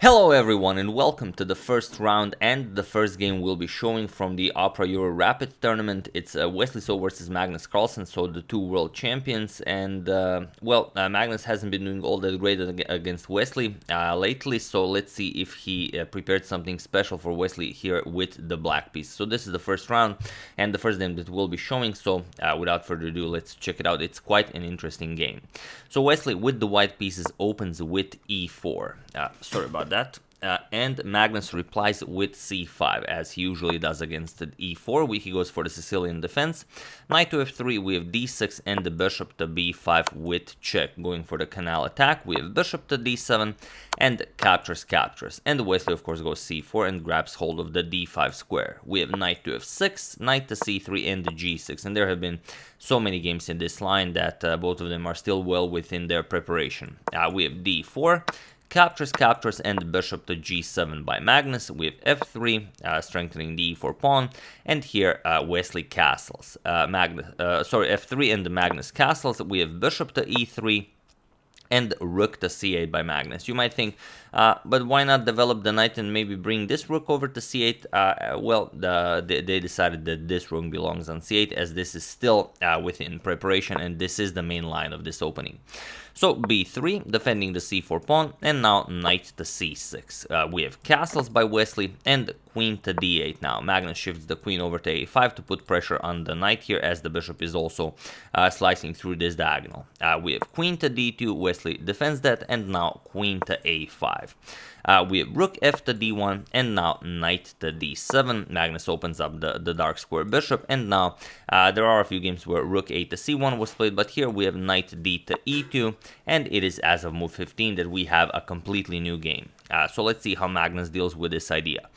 Hello everyone and welcome to the first round and the first game we'll be showing from the Opera Euro Rapid tournament. It's Wesley versus Magnus Carlsen, so the two world champions, and Magnus hasn't been doing all that great against Wesley lately, so let's see if he prepared something special for Wesley here with the black piece. So this is the first round and the first game that we'll be showing, so without further ado, let's check it out. It's quite an interesting game. So Wesley with the white pieces opens with e4. Sorry about that. And Magnus replies with c5, as he usually does against the e4. He goes for the Sicilian defense. Knight to f3, we have d6 and the bishop to b5 with check. Going for the canal attack, we have bishop to d7 and captures. And Wesley, of course, goes c4 and grabs hold of the d5 square. We have knight to f6, knight to c3 and the g6. And there have been so many games in this line that both of them are still well within their preparation. We have d4. Captures, and bishop to g7 by Magnus. We have f3, strengthening the e4 pawn, and here Wesley castles. F3 and the Magnus castles. We have bishop to e3, and rook to c8 by Magnus. You might think, but why not develop the knight and maybe bring this rook over to c8? They decided that this rook belongs on c8, as this is still within preparation, and this is the main line of this opening. So b3, defending the c4 pawn, and now knight to c6. We have castles by Wesley, and queen to d8 now. Magnus shifts the queen over to a5 to put pressure on the knight here, as the bishop is also slicing through this diagonal. We have queen to d2, Wesley defends that, and now queen to a5. We have rook f to d1, and now knight to d7. Magnus opens up the dark square bishop, and now there are a few games where rook a to c1 was played, but here we have knight d to e2, and it is as of move 15 that we have a completely new game. So let's see how Magnus deals with this idea.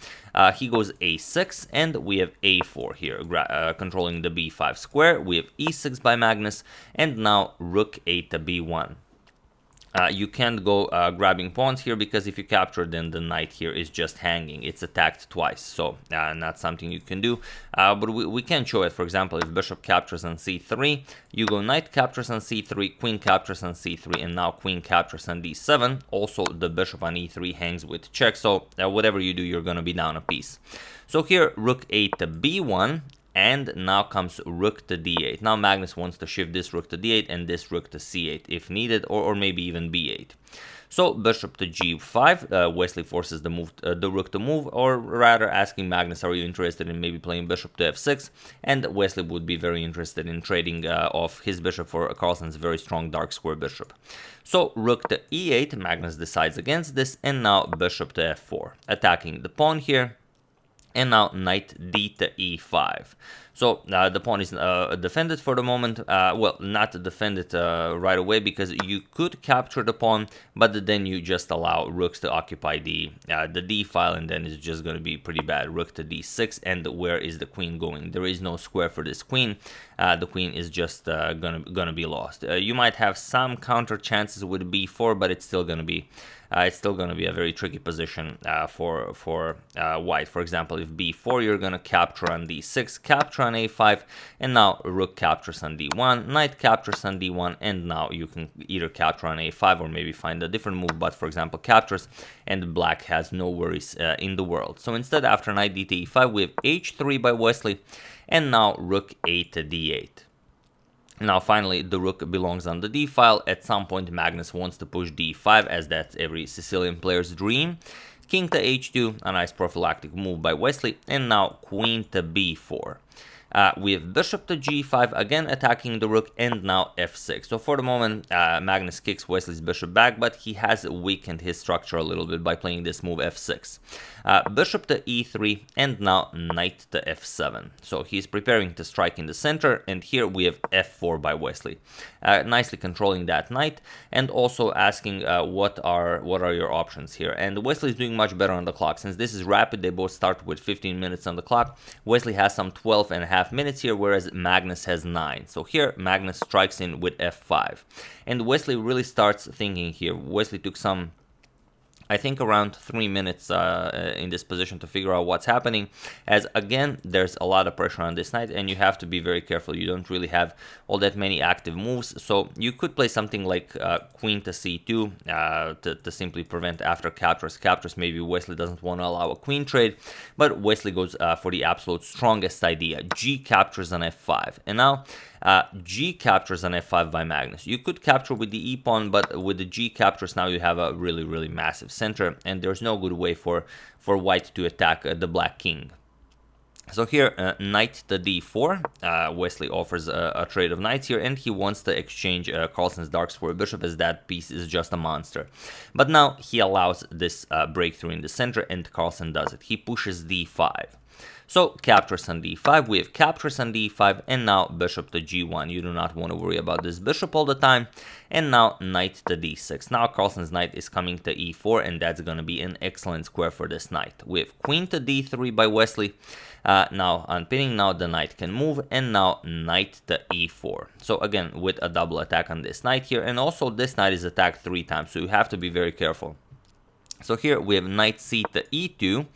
He goes a6, and we have a4 here, controlling the b5 square. We have e6 by Magnus, and now rook a to b1. You can't go grabbing pawns here, because if you capture, then the knight here is just hanging. It's attacked twice, so not something you can do. But we can show it. For example, if bishop captures on c3, you go knight captures on c3, queen captures on c3, and now queen captures on d7. Also, the bishop on e3 hangs with check, so whatever you do, you're going to be down a piece. So here, rook a to b1. And now comes rook to d8. Now Magnus wants to shift this rook to d8 and this rook to c8 if needed, or maybe even b8. So bishop to g5, Wesley forces the rook to move, or rather asking Magnus, are you interested in maybe playing bishop to f6? And Wesley would be very interested in trading off his bishop for Carlsen's very strong dark square bishop. So rook to e8, Magnus decides against this, and now bishop to f4, attacking the pawn here. And now knight d to e5. So the pawn is defended for the moment. Well, not defended right away, because you could capture the pawn, but then you just allow rooks to occupy the d file, and then it's just going to be pretty bad. Rook to d6, and where is the queen going? There is no square for this queen. The queen is just gonna be lost. You might have some counter chances with b4, but it's still gonna be a very tricky position for white. For example, if b4, you're going to capture on d6, capture on a5, and now rook captures on d1, knight captures on d1, and now you can either capture on a5 or maybe find a different move, but for example, captures, and black has no worries in the world. So instead, after knight d to e5, we have h3 by Wesley, and now rook a to d8. Now finally, the rook belongs on the d file. At some point, Magnus wants to push d5, as that's every Sicilian player's dream. King to h2, a nice prophylactic move by Wesley, and now queen to b4. We have bishop to g5, again attacking the rook, and now f6. So for the moment, Magnus kicks Wesley's bishop back, but he has weakened his structure a little bit by playing this move f6. Bishop to e3, and now knight to f7. So he's preparing to strike in the center, and here we have f4 by Wesley, nicely controlling that knight, and also asking what are your options here. And Wesley is doing much better on the clock. Since this is rapid, they both start with 15 minutes on the clock. Wesley has some 12 and a half minutes here, whereas Magnus has 9. So here Magnus strikes in with f5, and Wesley really starts thinking here. Wesley took some I think around 3 minutes in this position to figure out what's happening, as again there's a lot of pressure on this knight and you have to be very careful. You don't really have all that many active moves, so you could play something like queen to c2 to simply prevent after captures. Maybe Wesley doesn't want to allow a queen trade, but Wesley goes for the absolute strongest idea. G captures on f5, and now G captures on f5 by Magnus. You could capture with the e pawn, but with the G captures now you have a really massive center, and there's no good way for white to attack the black king. So here, knight to d4, Wesley offers a trade of knights here, and he wants to exchange Carlsen's darks for a bishop, as that piece is just a monster. But now he allows this breakthrough in the center, and Carlsen does it. He pushes d5. So captures on d5, we have captures on d5, and now bishop to g1. You do not want to worry about this bishop all the time. And now knight to d6. Now Carlsen's knight is coming to e4, and that's going to be an excellent square for this knight. We have queen to d3 by Wesley. Now unpinning, now the knight can move, and now knight to e4. So again, with a double attack on this knight here, and also this knight is attacked 3 times, so you have to be very careful. So here we have knight c to e2,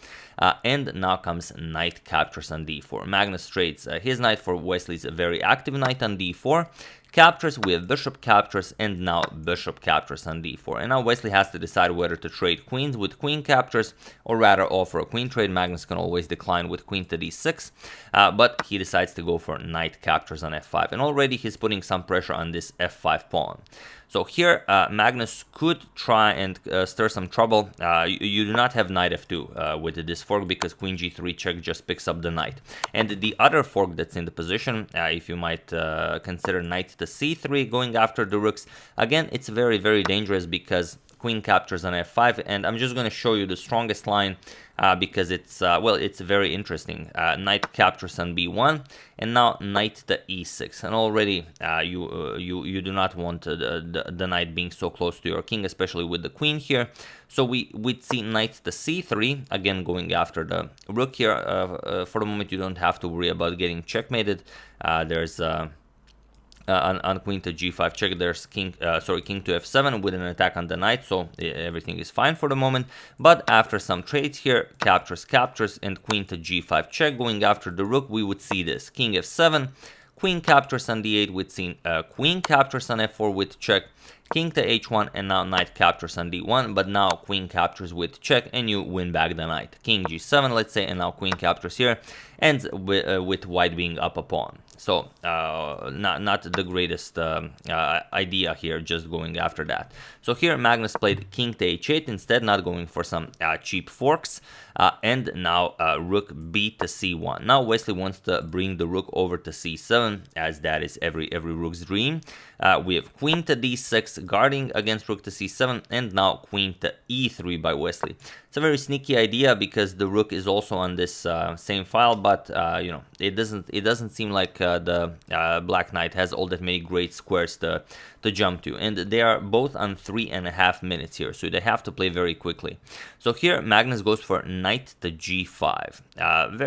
and now comes knight captures on d4. Magnus trades his knight for Wesley's very active knight on d4. Captures, we have bishop captures, and now bishop captures on d4. And now Wesley has to decide whether to trade queens with queen captures, or rather offer a queen trade. Magnus can always decline with queen to d6, but he decides to go for knight captures on f5. And already he's putting some pressure on this f5 pawn. So here, Magnus could try and stir some trouble. You do not have knight f2 with this fork, because queen g3 check just picks up the knight. And the other fork that's in the position, if you might consider knight to c3 going after the rooks, again, it's very dangerous, because queen captures on f5, and I'm just going to show you the strongest line because it's well, it's very interesting. Knight captures on b1, and now knight to e6, and already you do not want the knight being so close to your king, especially with the queen here. So we'd see knight to c3, again going after the rook here. For the moment, you don't have to worry about getting checkmated. There's on queen to g5 check, there's king to f7 with an attack on the knight, so everything is fine for the moment. But after some trades here, captures, and queen to g5 check going after the rook, we would see this king f7, queen captures on d8, we'd seen queen captures on f4 with check, king to h1, and now knight captures on d1, but now queen captures with check, and you win back the knight. King g7, let's say, and now queen captures here, ends with white being up a pawn. So not the greatest idea here, just going after that. So here Magnus played king to h8 instead, not going for some cheap forks, and now rook b to c1. Now Wesley wants to bring the rook over to c7, as that is every rook's dream. We have queen to d6 guarding against rook to c7, and now queen to e3 by Wesley. It's a very sneaky idea, because the rook is also on this same file, but you know, it doesn't seem like the black knight has all that many great squares to jump to, and they are both on 3.5 minutes here, so they have to play very quickly. So here Magnus goes for knight to g5.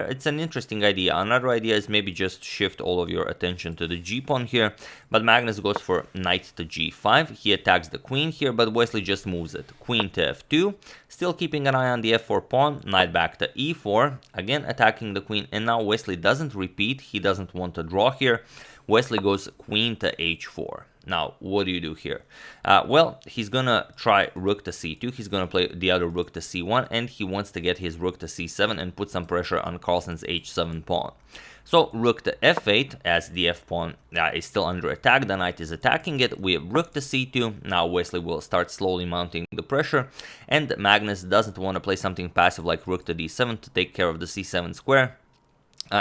It's an interesting idea. Another idea is maybe just shift all of your attention to the g pawn here, but Magnus goes for knight to g5. He attacks the queen here, but Wesley just moves it. Queen to f2, still keeping an eye on the f4 pawn. Knight back to e4, again attacking the queen, and now Wesley doesn't repeat. He doesn't want to draw here. Wesley goes queen to h4. Now, what do you do here? Well, he's gonna try rook to c2. He's gonna play the other rook to c1, and he wants to get his rook to c7 and put some pressure on Carlsen's h7 pawn. So rook to f8, as the f pawn is still under attack. The knight is attacking it. We have rook to c2. Now Wesley will start slowly mounting the pressure, and Magnus doesn't want to play something passive like rook to d7 to take care of the c7 square.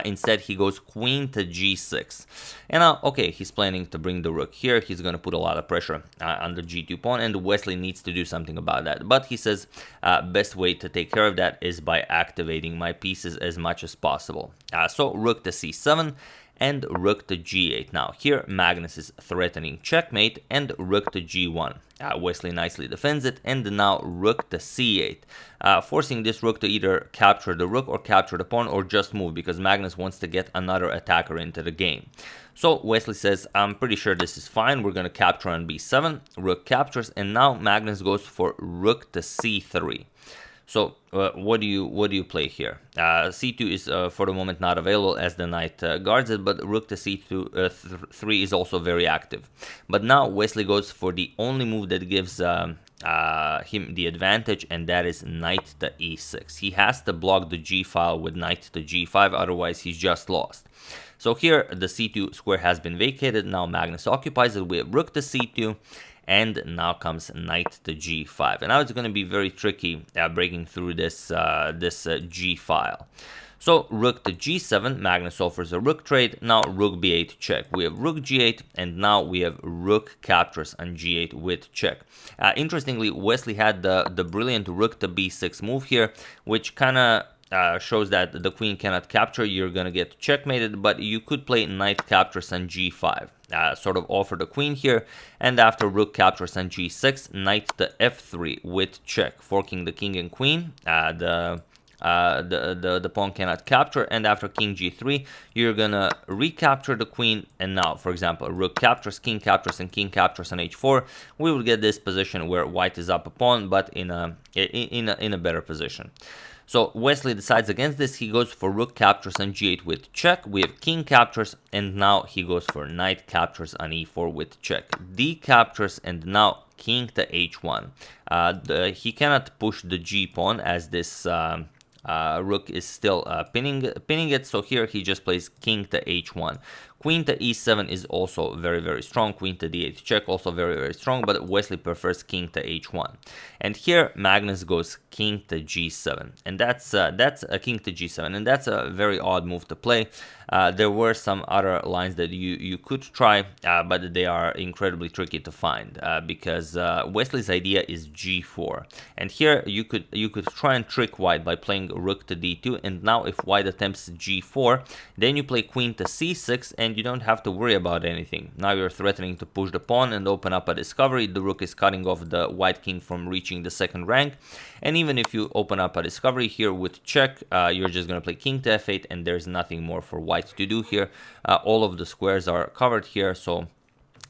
Instead, he goes queen to g6. And now, okay, he's planning to bring the rook here. He's going to put a lot of pressure on the g2 pawn, and Wesley needs to do something about that. But he says best way to take care of that is by activating my pieces as much as possible. So rook to c7 and rook to g8. Now here Magnus is threatening checkmate, and rook to g1. Wesley nicely defends it, and now rook to c8, forcing this rook to either capture the rook or capture the pawn or just move, because Magnus wants to get another attacker into the game. So Wesley says, I'm pretty sure this is fine, we're going to capture on b7, rook captures, and now Magnus goes for rook to c3. So what do you play here? c2 is for the moment not available as the knight guards it, but rook to c2 3 is also very active. But now Wesley goes for the only move that gives him the advantage, and that is knight to e6. He has to block the g file with knight to g5, otherwise he's just lost. So here the c2 square has been vacated. Now Magnus occupies it with rook to c2. And now comes knight to g5, and now it's going to be very tricky breaking through this g file. So rook to g7, Magnus offers a rook trade. Now rook b8 check. We have rook g8, and now we have rook captures on g8 with check. Interestingly, Wesley had the brilliant rook to b6 move here, which kind of shows that the queen cannot capture, you're going to get checkmated, but you could play knight captures on g5, sort of offer the queen here, and after rook captures on g6, knight to f3 with check, forking the king and queen. The pawn cannot capture, and after king g3, you're gonna recapture the queen, and now, for example, rook captures, and king captures on h4. We will get this position where white is up a pawn, but in a better position. So Wesley decides against this. He goes for rook captures on g8 with check. We have king captures, and now he goes for knight captures on e4 with check. D captures, and now king to h1. He cannot push the g pawn as this rook is still pinning it. So here he just plays king to h1. Queen to e7 is also very, very strong. Queen to d8 check, also very, very strong, but Wesley prefers king to h1. And here Magnus goes king to g7, and that's a king to g7, and that's a very odd move to play. There were some other lines that you could try, but they are incredibly tricky to find because Wesley's idea is g4, and here you could try and trick white by playing rook to d2, and now if white attempts g4, then you play queen to c6, and you don't have to worry about anything. Now you're threatening to push the pawn and open up a discovery. The rook is cutting off the white king from reaching the second rank, and even if you open up a discovery here with check, you're just going to play king to f8, and there's nothing more for white to do here. All of the squares are covered here, so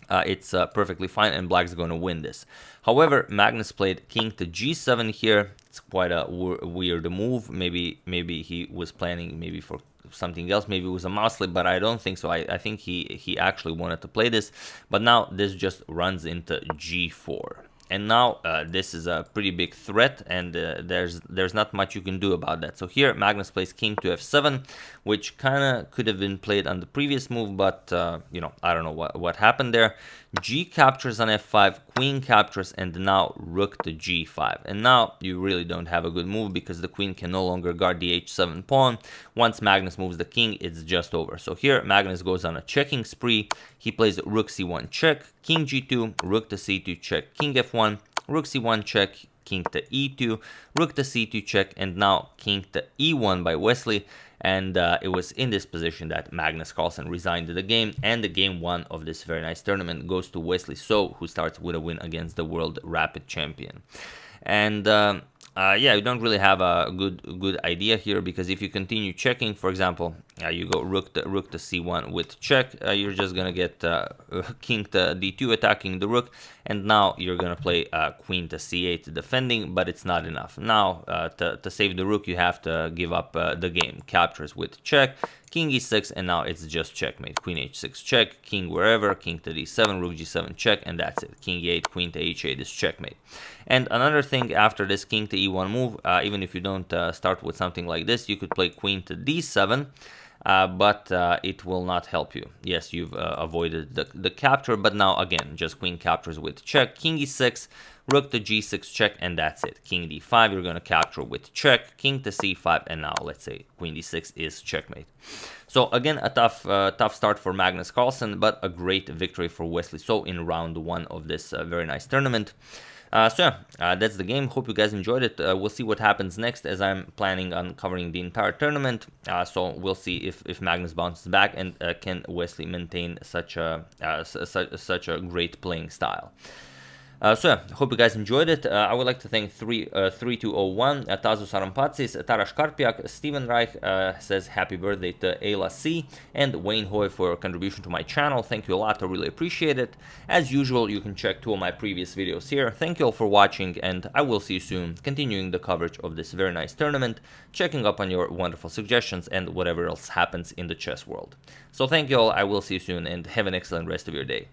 it's perfectly fine, and black's going to win this. However, Magnus played king to g7 here. It's quite a weird move. Maybe he was planning maybe for something else. Maybe it was a mouse slip, but I don't think so. I think he actually wanted to play this, but now this just runs into g4. And now this is a pretty big threat, and there's not much you can do about that. So here Magnus plays king to f7, which kind of could have been played on the previous move, but you know, I don't know what happened there. G captures on f5, queen captures, and now rook to g5. And now you really don't have a good move because the queen can no longer guard the h7 pawn. Once Magnus moves the king, it's just over. So here Magnus goes on a checking spree. He plays rook c1 check, king g2, rook to c2 check, king f1, rook c1 check, king to e2, rook to c2 check, and now king to e1 by Wesley. And it was in this position that Magnus Carlsen resigned the game, and the game 1 of this very nice tournament goes to Wesley So, who starts with a win against the world rapid champion. And yeah, you don't really have a good idea here, because if you continue checking, for example, you go rook to c1 with check, you're just gonna get king to d2 attacking the rook, and now you're gonna play queen to c8 defending, but it's not enough. Now to save the rook, you have to give up the game. Captures with check, king e6, and now it's just checkmate. Queen h6 check, king wherever, king to d7, rook g7 check, and that's it. King e8, queen to h8 is checkmate. And another thing, after this king to e1 move, even if you don't start with something like this, you could play queen to d7, but it will not help you. Yes, you've avoided the capture, but now again, just queen captures with check, king e6, rook to g6 check, and that's it. King d5, you're going to capture with check, king to c5, and now let's say queen d6 is checkmate. So again, a tough start for Magnus Carlsen, but a great victory for Wesley So in round 1 of this very nice tournament. So yeah, that's the game. Hope you guys enjoyed it. We'll see what happens next, as I'm planning on covering the entire tournament. So we'll see if Magnus bounces back, and can Wesley maintain such a great playing style. So yeah, hope you guys enjoyed it. I would like to thank 3201, Tazo Sarampatsis, Tarash Karpiak, Steven Reich says happy birthday to Ayla C, and Wayne Hoy for your contribution to my channel. Thank you a lot, I really appreciate it. As usual, you can check 2 of my previous videos here. Thank you all for watching, and I will see you soon, continuing the coverage of this very nice tournament, checking up on your wonderful suggestions and whatever else happens in the chess world. So thank you all, I will see you soon, and have an excellent rest of your day.